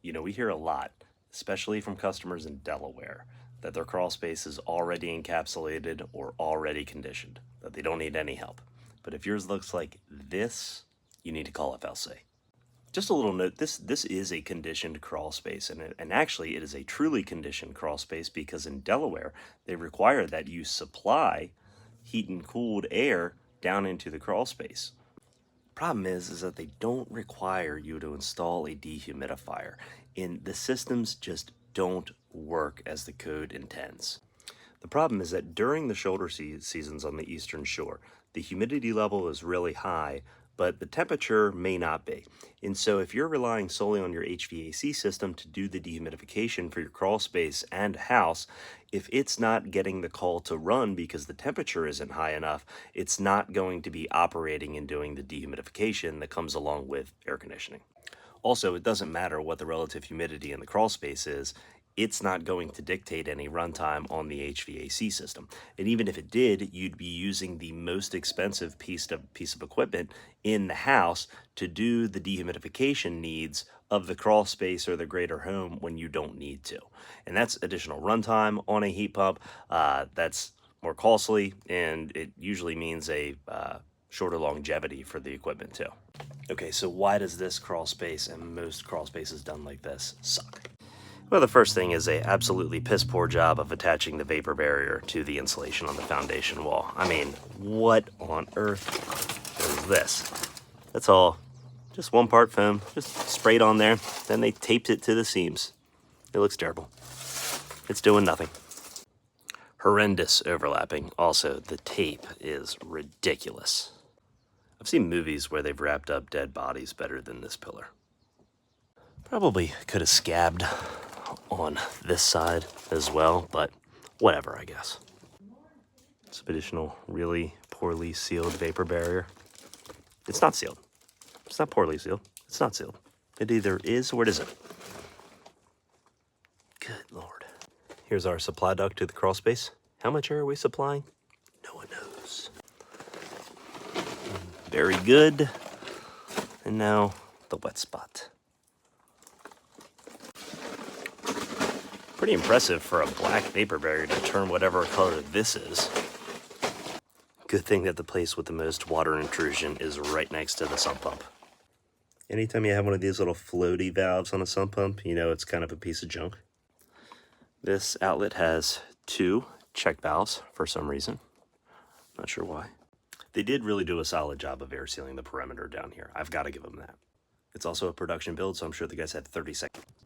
You know, we hear a lot, especially from customers in Delaware, that their crawl space is already encapsulated or already conditioned, that they don't need any help. But if yours looks like this, you need to call FLC. Just a little note, this is a conditioned crawl space, and actually it is a truly conditioned crawl space because in Delaware, they require that you supply heat and cooled air down into the crawl space. Problem is that they don't require you to install a dehumidifier, and the systems just don't work as the code intends. The problem is that during the shoulder seasons on the eastern shore, the humidity level is really high, but the temperature may not be. And so if you're relying solely on your HVAC system to do the dehumidification for your crawl space and house, if it's not getting the call to run because the temperature isn't high enough, it's not going to be operating and doing the dehumidification that comes along with air conditioning. Also, it doesn't matter what the relative humidity in the crawl space is, it's not going to dictate any runtime on the HVAC system. And even if it did, you'd be using the most expensive piece of equipment in the house to do the dehumidification needs of the crawl space or the greater home when you don't need to. And that's additional runtime on a heat pump. That's more costly, and it usually means a shorter longevity for the equipment too. Okay, so why does this crawl space and most crawl spaces done like this suck? Well, the first thing is a absolutely piss poor job of attaching the vapor barrier to the insulation on the foundation wall. I mean, what on earth is this? That's all just one part foam, just sprayed on there, then they taped it to the seams. It looks terrible. It's doing nothing. Horrendous overlapping. Also, the tape is ridiculous. I've seen movies where they've wrapped up dead bodies better than this pillar. Probably could have scabbed on this side as well, but whatever, I guess. Some additional really poorly sealed vapor barrier. It's not sealed. It's not poorly sealed. It's not sealed. It either is or it isn't. Good Lord. Here's our supply duct to the crawl space. How much air are we supplying? No one knows. Very good. And now the wet spot. Pretty impressive for a black vapor barrier to turn whatever color this is. Good thing that the place with the most water intrusion is right next to the sump pump. Anytime you have one of these little floaty valves on a sump pump, you know it's kind of a piece of junk. This outlet has 2 check valves for some reason. Not sure why. They did really do a solid job of air sealing the perimeter down here. I've got to give them that. It's also a production build, so I'm sure the guys had 30 seconds.